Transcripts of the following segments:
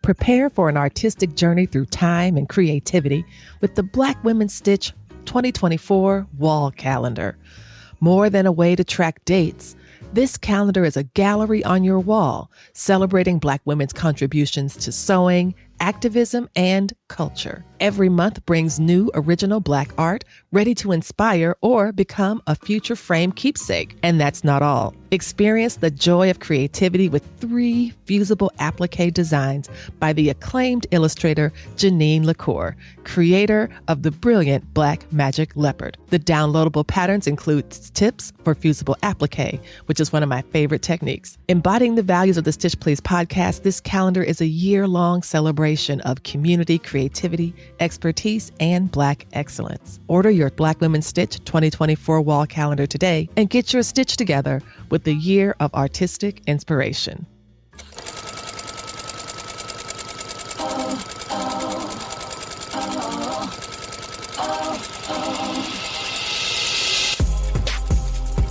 Prepare for an artistic journey through time and creativity with the Black Women Stitch 2024 Wall Calendar. More than a way to track dates, this calendar is a gallery on your wall, celebrating Black women's contributions to sewing, activism, and culture. Every month brings new original Black art ready to inspire or become a future frame keepsake. And that's not all. Experience the joy of creativity with 3 fusible applique designs by the acclaimed illustrator Janine LaCour, creator of the brilliant Black Magic Leopard. The downloadable patterns include tips for fusible applique, which is one of my favorite techniques. Embodying the values of the Stitch Please podcast, this calendar is a year-long celebration of community, creativity, expertise, and Black excellence. Order your Black Women Stitch 2024 wall calendar today and get your stitch together with the year of artistic inspiration.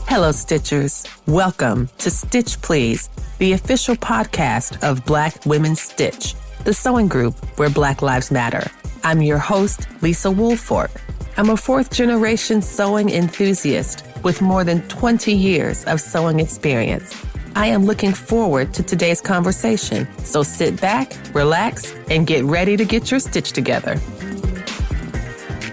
Hello, Stitchers. Welcome to Stitch Please, the official podcast of Black Women Stitch, the sewing group where Black lives matter. I'm your host, Lisa Woolfork. I'm a 4th-generation sewing enthusiast with more than 20 years of sewing experience. I am looking forward to today's conversation, so sit back, relax, and get ready to get your stitch together.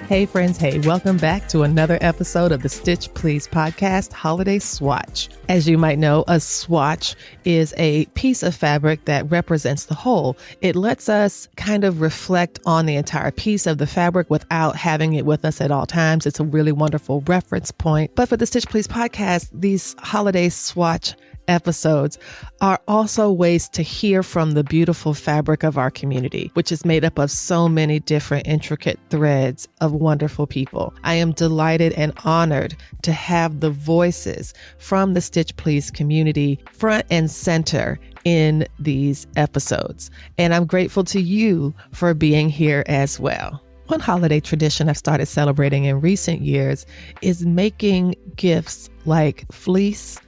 Hey friends, hey, welcome back to another episode of the Stitch Please podcast, Holiday Swatch. As you might know, a swatch is a piece of fabric that represents the whole. It lets us kind of reflect on the entire piece of the fabric without having it with us at all times. It's a really wonderful reference point. But for the Stitch Please podcast, these holiday swatch episodes are also ways to hear from the beautiful fabric of our community, which is made up of so many different intricate threads of wonderful people. I am delighted and honored to have the voices from the Stitch Please community front and center in these episodes. And I'm grateful to you for being here as well. One holiday tradition I've started celebrating in recent years is making gifts like fleece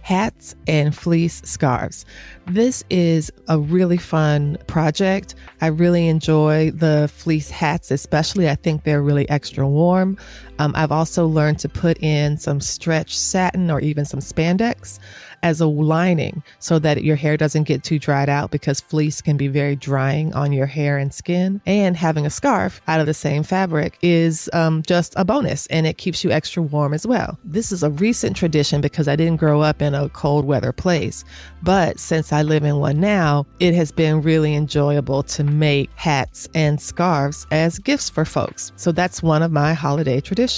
hats and fleece scarves. This is a really fun project. I really enjoy the fleece hats, especially. I think they're really extra warm. I've also learned to put in some stretch satin or even some spandex as a lining so that your hair doesn't get too dried out, because fleece can be very drying on your hair and skin. And having a scarf out of the same fabric is just a bonus, and it keeps you extra warm as well. This is a recent tradition because I didn't grow up in a cold weather place, but since I live in one now, it has been really enjoyable to make hats and scarves as gifts for folks. So that's one of my holiday traditions.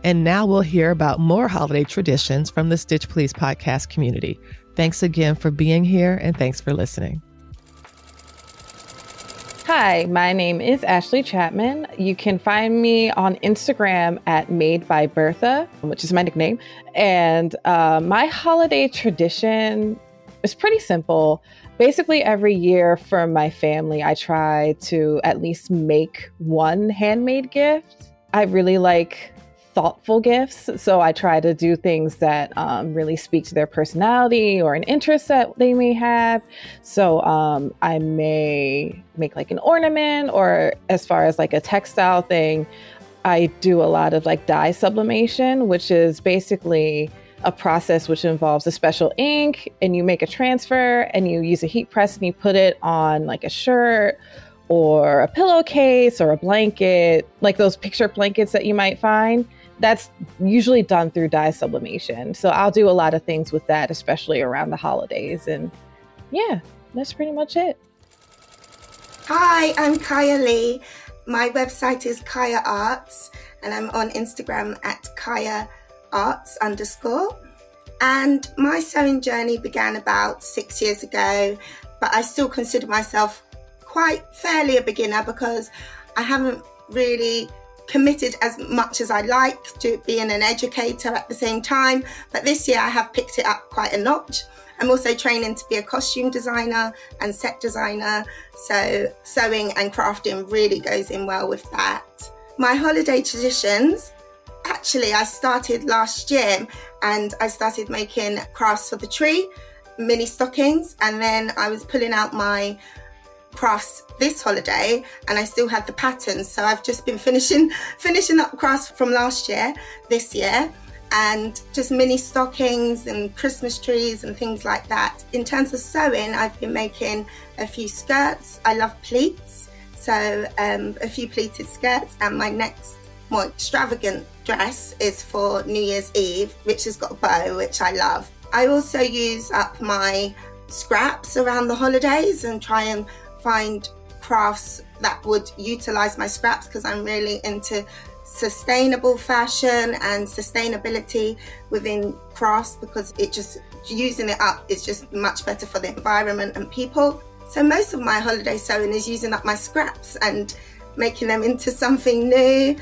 And now we'll hear about more holiday traditions from the Stitch Please podcast community. Thanks again for being here, and thanks for listening. Hi, my name is Ashley Chapman. You can find me on Instagram at Made by Bertha, which is my nickname. And my holiday tradition is pretty simple. Basically, every year for my family, I try to at least make one handmade gift. I really like thoughtful gifts, so I try to do things that really speak to their personality or an interest that they may have. So I may make like an ornament, or as far as like a textile thing, I do a lot of like dye sublimation, which is basically a process which involves a special ink, and you make a transfer and you use a heat press and you put it on like a shirt or a pillowcase or a blanket, like those picture blankets that you might find. That's usually done through dye sublimation. So I'll do a lot of things with that, especially around the holidays. And yeah, that's pretty much it. Hi, I'm Kaya Lee. My website is Kaya Arts, and I'm on Instagram at Kaya Arts _ And my sewing journey began about 6 years ago, but I still consider myself quite fairly a beginner because I haven't really committed as much as I like to being an educator at the same time. But this year I have picked it up quite a notch. I'm also training to be a costume designer and set designer, so sewing and crafting really goes in well with that. My holiday traditions, actually I started last year, and I started making crafts for the tree, mini stockings, and then I was pulling out my crafts this holiday, and I still had the patterns. So I've just been finishing up crafts from last year, this year, and just mini stockings and Christmas trees and things like that. In terms of sewing, I've been making a few skirts. I love pleats, so a few pleated skirts, and my next more extravagant dress is for New Year's Eve, which has got a bow, which I love. I also use up my scraps around the holidays and try and find crafts that would utilize my scraps, because I'm really into sustainable fashion and sustainability within crafts, because it just, using it up is just much better for the environment and people. So most of my holiday sewing is using up my scraps and making them into something new,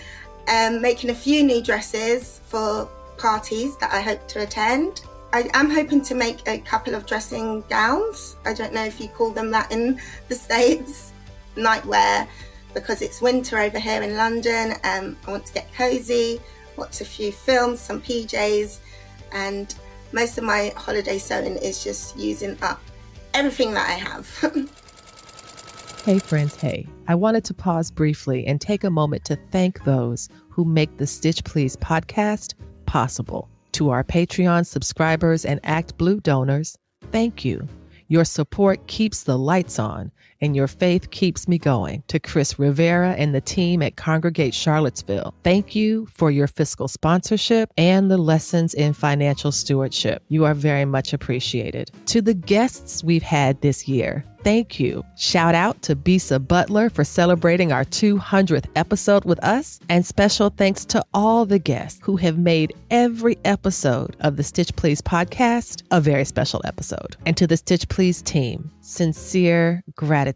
and making a few new dresses for parties that I hope to attend. I am hoping to make a couple of dressing gowns. I don't know if you call them that in the States, nightwear, because it's winter over here in London. I want to get cozy, watch a few films, some PJs, and most of my holiday sewing is just using up everything that I have. Hey friends, hey. I wanted to pause briefly and take a moment to thank those who make the Stitch Please podcast possible. To our Patreon subscribers and Act Blue donors, thank you. Your support keeps the lights on, and your faith keeps me going. To Chris Rivera and the team at Congregate Charlottesville, thank you for your fiscal sponsorship and the lessons in financial stewardship. You are very much appreciated. To the guests we've had this year, thank you. Shout out to Bisa Butler for celebrating our 200th episode with us. And special thanks to all the guests who have made every episode of the Stitch Please podcast a very special episode. And to the Stitch Please team, sincere gratitude.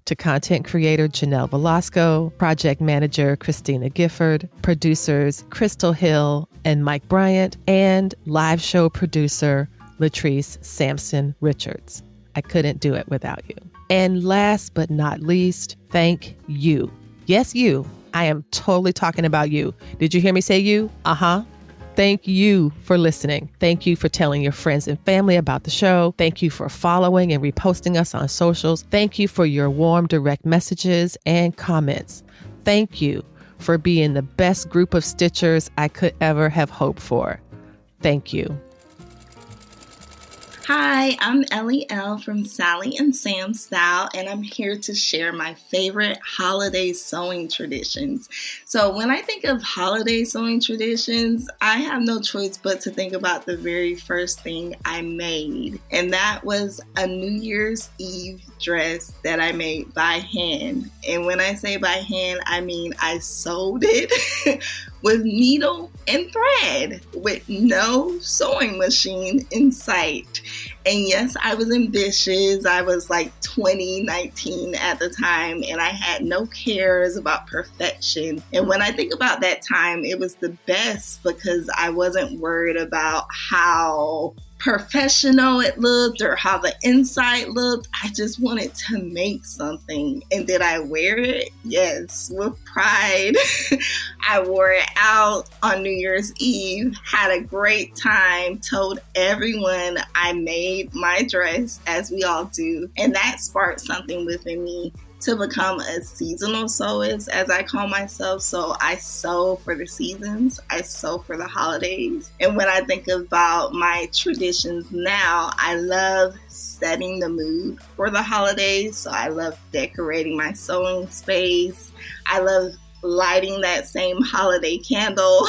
To content creator Janelle Velasco, project manager Christina Gifford, producers Crystal Hill and Mike Bryant, and live show producer Latrice Sampson Richards. I couldn't do it without you. And last but not least, thank you. Yes, you. I am totally talking about you. Did you hear me say you? Thank you for listening. Thank you for telling your friends and family about the show. Thank you for following and reposting us on socials. Thank you for your warm, direct messages and comments. Thank you for being the best group of Stitchers I could ever have hoped for. Thank you. Hi, I'm Ellie L from Sally and Sam Style, and I'm here to share my favorite holiday sewing traditions. So when I think of holiday sewing traditions, I have no choice but to think about the very first thing I made, and that was a New Year's Eve dress that I made by hand. And when I say by hand, I mean I sewed it with needle and thread with no sewing machine in sight. And yes, I was ambitious. I was like 19 at the time, and I had no cares about perfection. And when I think about that time, it was the best because I wasn't worried about how professional it looked or how the inside looked. I just wanted to make something. And did I wear it? Yes, with pride. I wore it out on New Year's Eve, had a great time, told everyone I made my dress, as we all do. And that sparked something within me to become a seasonal sewist, as I call myself. So I sew for the seasons, I sew for the holidays. And when I think about my traditions now, I love setting the mood for the holidays. So I love decorating my sewing space. I love lighting that same holiday candle,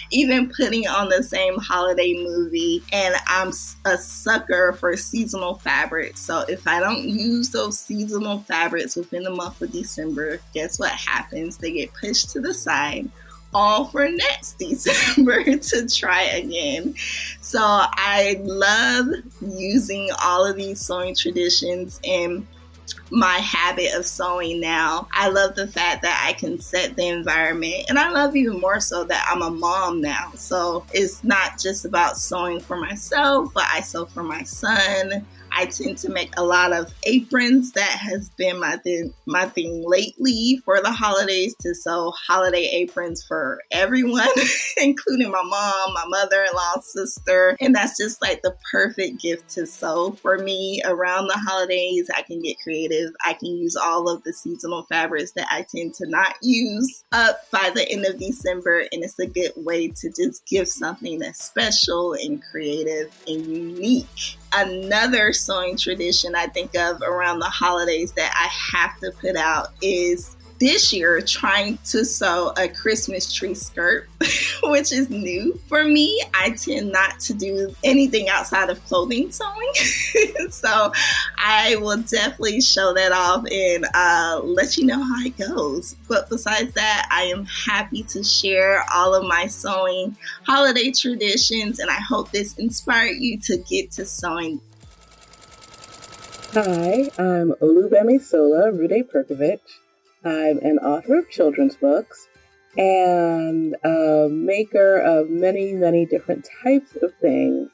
even putting on the same holiday movie. And I'm a sucker for seasonal fabrics. So if I don't use those seasonal fabrics within the month of December, guess what happens? They get pushed to the side, all for next December to try again. So I love using all of these sewing traditions in my habit of sewing now. I love the fact that I can set the environment, and I love even more so that I'm a mom now. So it's not just about sewing for myself, but I sew for my son, I tend to make a lot of aprons. That has been my thing lately for the holidays, to sew holiday aprons for everyone, including my mom, my mother-in-law, sister. And that's just like the perfect gift to sew for me around the holidays. I can get creative. I can use all of the seasonal fabrics that I tend to not use up by the end of December. And it's a good way to just give something that's special and creative and unique. Another sewing tradition I think of around the holidays that I have to put out is this year trying to sew a Christmas tree skirt, which is new for me. I tend not to do anything outside of clothing sewing. So I will definitely show that off and let you know how it goes. But besides that, I am happy to share all of my sewing holiday traditions, and I hope this inspired you to get to sewing. Hi, I'm Olugbemisola, Rhuday-Perkovich. I'm an author of children's books and a maker of many, many different types of things.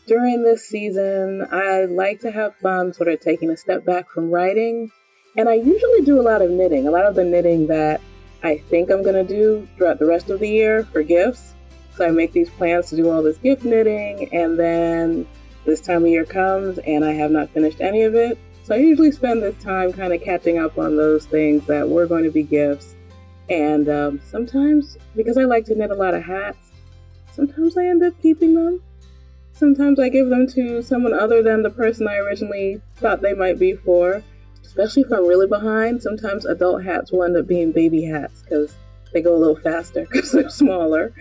During this season, I like to have fun sort of taking a step back from writing, and I usually do a lot of knitting, a lot of the knitting that I think I'm going to do throughout the rest of the year for gifts. So I make these plans to do all this gift knitting, and then this time of year comes and I have not finished any of it. So I usually spend this time kind of catching up on those things that were going to be gifts. And sometimes, because I like to knit a lot of hats, sometimes I end up keeping them. Sometimes I give them to someone other than the person I originally thought they might be for. Especially if I'm really behind, sometimes adult hats will end up being baby hats because they go a little faster because they're smaller.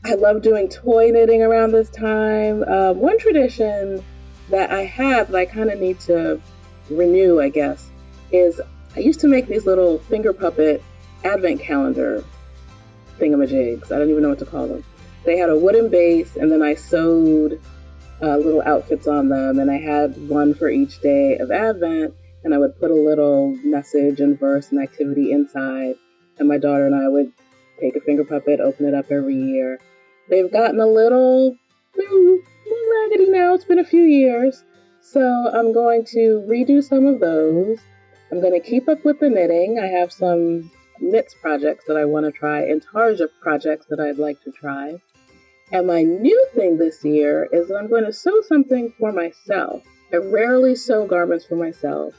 I love doing toy knitting around this time. One tradition that I have that I kind of need to renew, I guess, is I used to make these little finger puppet advent calendar thingamajigs. I don't even know what to call them. They had a wooden base, and then I sewed little outfits on them, and I had one for each day of Advent, and I would put a little message and verse and activity inside, and my daughter and I would take a finger puppet, open it up every year. They've gotten a little raggedy now. It's been a few years. So I'm going to redo some of those. I'm going to keep up with the knitting. I have some knits projects that I want to try and Tarja projects that I'd like to try. And my new thing this year is that I'm going to sew something for myself. I rarely sew garments for myself,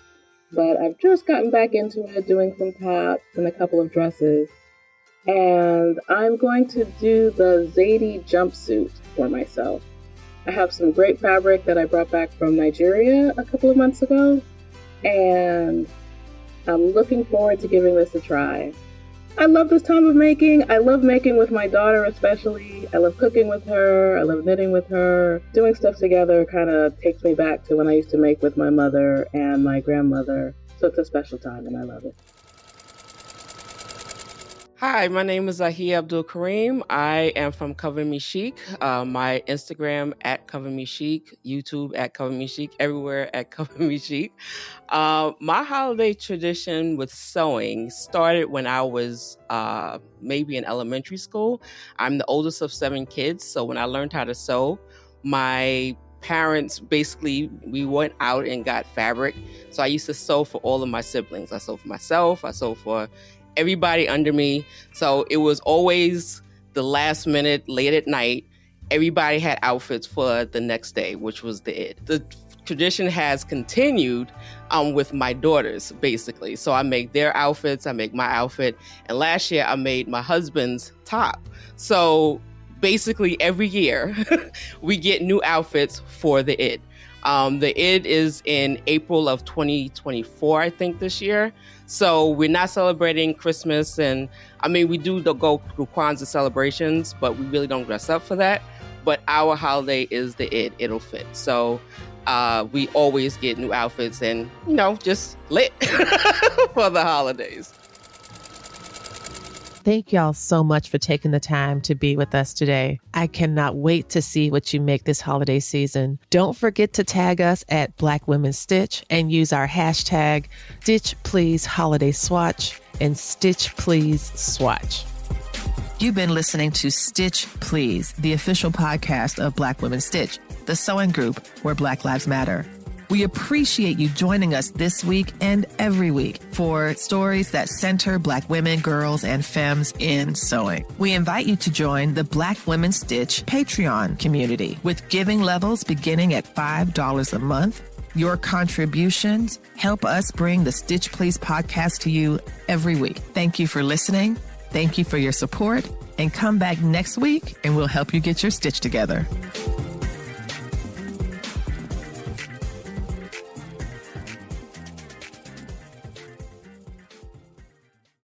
but I've just gotten back into it, doing some tops and a couple of dresses. And I'm going to do the Zahiyya jumpsuit for myself. I have some great fabric that I brought back from Nigeria a couple of months ago, and I'm looking forward to giving this a try. I love this time of making. I love making with my daughter especially. I love cooking with her. I love knitting with her. Doing stuff together kind of takes me back to when I used to make with my mother and my grandmother. So it's a special time and I love it. Hi, my name is Zahiyya Abdul-Karim. I am from Cover Me Chic. My Instagram at Cover Me Chic, YouTube at Cover Me Chic, everywhere at Cover Me Chic. My holiday tradition with sewing started when I was maybe in elementary school. I'm the oldest of 7 kids, so when I learned how to sew, my parents basically, we went out and got fabric. So I used to sew for all of my siblings. I sewed for myself, I sewed for everybody under me. So it was always the last minute, late at night. Everybody had outfits for the next day, which was the Eid. The tradition has continued with my daughters, basically. So I make their outfits, I make my outfit. And last year I made my husband's top. So basically every year we get new outfits for the Eid. The Eid is in April of 2024, I think, this year. So we're not celebrating Christmas. And I mean, we do go through Kwanzaa celebrations, but we really don't dress up for that. But our holiday is the Eid. It'll fit. So we always get new outfits and, just lit for the holidays. Thank y'all so much for taking the time to be with us today. I cannot wait to see what you make this holiday season. Don't forget to tag us at Black Women Stitch and use our hashtag #StitchPleaseHolidaySwatch and #StitchPleaseSwatch. You've been listening to Stitch Please, the official podcast of Black Women Stitch, the sewing group where Black Lives Matter. We appreciate you joining us this week and every week for stories that center Black women, girls, and femmes in sewing. We invite you to join the Black Women Stitch Patreon community with giving levels beginning at $5 a month. Your contributions help us bring the Stitch Please podcast to you every week. Thank you for listening. Thank you for your support. And come back next week and we'll help you get your stitch together.